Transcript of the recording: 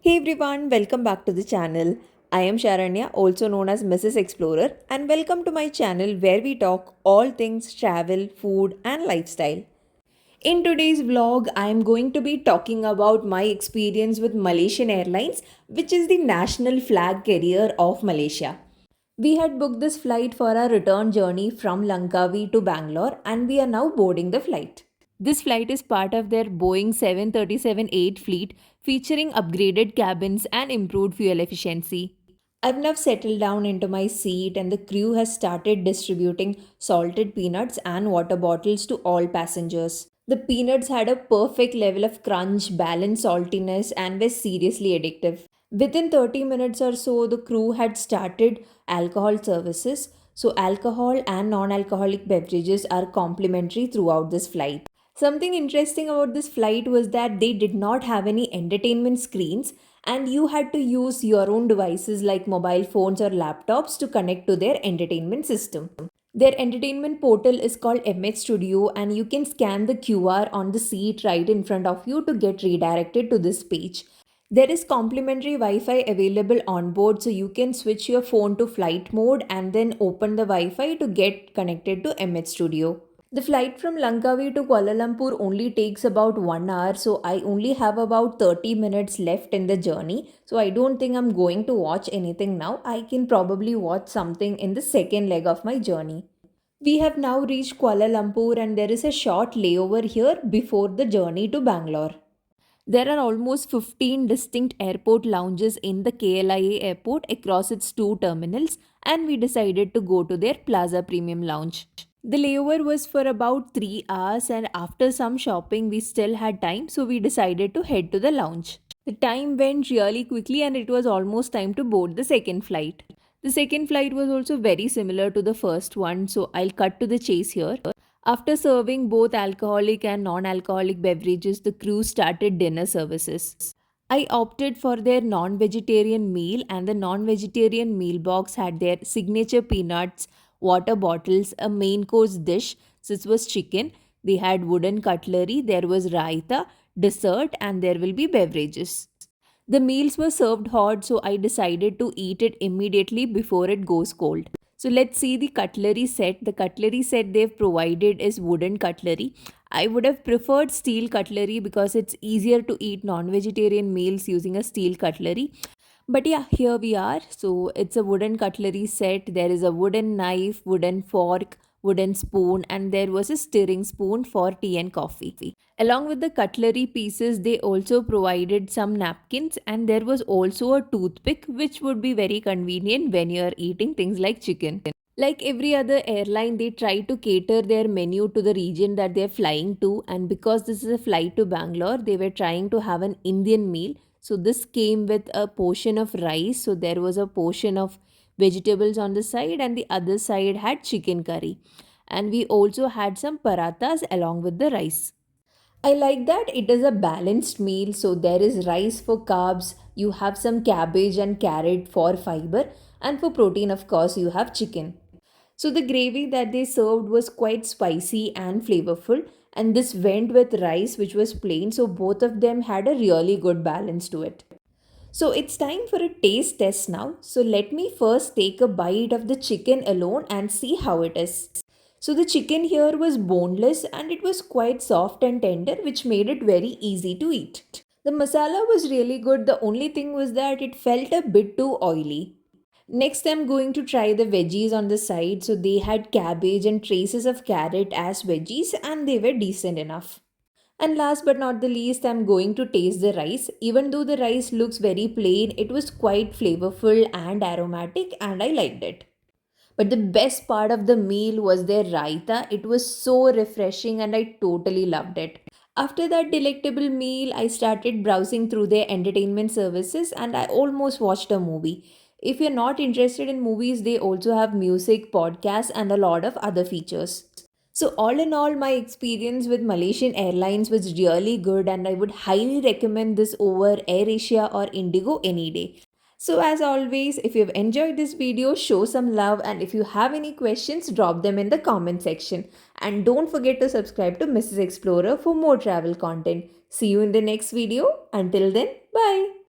Hey everyone, welcome back to the channel. I am Sharanya, also known as Mrs. Explorer, and welcome to my channel where we talk all things travel, food, and lifestyle. In today's vlog, I am going to be talking about my experience with Malaysian Airlines, which is the national flag carrier of Malaysia. We had booked this flight for our return journey from Langkawi to Bangalore, and we are now boarding the flight. This flight is part of their Boeing 737-8 fleet, featuring upgraded cabins and improved fuel efficiency. I've now settled down into my seat, and the crew has started distributing salted peanuts and water bottles to all passengers. The peanuts had a perfect level of crunch, balance, saltiness, and were seriously addictive. Within 30 minutes or so, the crew had started alcohol services. So, alcohol and non alcoholic beverages are complimentary throughout this flight. Something interesting about this flight was that they did not have any entertainment screens, and you had to use your own devices like mobile phones or laptops to connect to their entertainment system. Their entertainment portal is called MH Studio, and you can scan the QR on the seat right in front of you to get redirected to this page. There is complimentary Wi Fi available on board, so you can switch your phone to flight mode and then open the Wi Fi to get connected to MH Studio. The flight from Langkawi to Kuala Lumpur only takes about 1 hour, so I only have about 30 minutes left in the journey. So I don't think I'm going to watch anything now. I can probably watch something in the second leg of my journey. We have now reached Kuala Lumpur, and there is a short layover here before the journey to Bangalore. There are almost 15 distinct airport lounges in the KLIA airport across its two terminals, and we decided to go to their Plaza Premium Lounge. The layover was for about 3 hours, and after some shopping, we still had time, so we decided to head to the lounge. The time went really quickly, and it was almost time to board the second flight. The second flight was also very similar to the first one, so I'll cut to the chase here. After serving both alcoholic and non alcoholic beverages, the crew started dinner services. I opted for their non vegetarian meal, and the non vegetarian meal box had their signature peanuts, water bottles, a main course dish. This was chicken. They had wooden cutlery, there was raita, dessert, and there will be beverages. The meals were served hot, so I decided to eat it immediately before it goes cold. So let's see the cutlery set. The cutlery set they've provided is wooden cutlery. I would have preferred steel cutlery because it's easier to eat non vegetarian meals using a steel cutlery. But yeah, here we are. So it's a wooden cutlery set. There is a wooden knife, wooden fork, wooden spoon, and there was a stirring spoon for tea and coffee. Along with the cutlery pieces, they also provided some napkins, and there was also a toothpick, which would be very convenient when you are eating things like chicken. Like every other airline, they try to cater their menu to the region that they're flying to, and because this is a flight to Bangalore, they were trying to have an Indian meal. So, this came with a portion of rice, so there was a portion of vegetables on the side, and the other side had chicken curry. And we also had some parathas along with the rice. I like that it is a balanced meal. So there is rice for carbs, you have some cabbage and carrot for fiber, and for protein, of course, you have chicken. So the gravy that they served was quite spicy and flavorful, and this went with rice, which was plain. So both of them had a really good balance to it. So it's time for a taste test now. So let me first take a bite of the chicken alone and see how it is. So the chicken here was boneless, and it was quite soft and tender, which made it very easy to eat. The masala was really good. The only thing was that it felt a bit too oily. Next, I'm going to try the veggies on the side. So they had cabbage and traces of carrot as veggies, and they were decent enough. And last but not the least, I'm going to taste the rice. Even though the rice looks very plain, it was quite flavorful and aromatic, and I liked it. But the best part of the meal was their raita. It was so refreshing, and I totally loved it. After that delectable meal, I started browsing through their entertainment services, and I almost watched a movie. If you're not interested in movies, they also have music, podcasts, and a lot of other features. So, all in all, my experience with Malaysian Airlines was really good, and I would highly recommend this over AirAsia or Indigo any day. So, as always, if you've enjoyed this video, show some love, and if you have any questions, drop them in the comment section. And don't forget to subscribe to Mrs. Explorer for more travel content. See you in the next video. Until then, bye.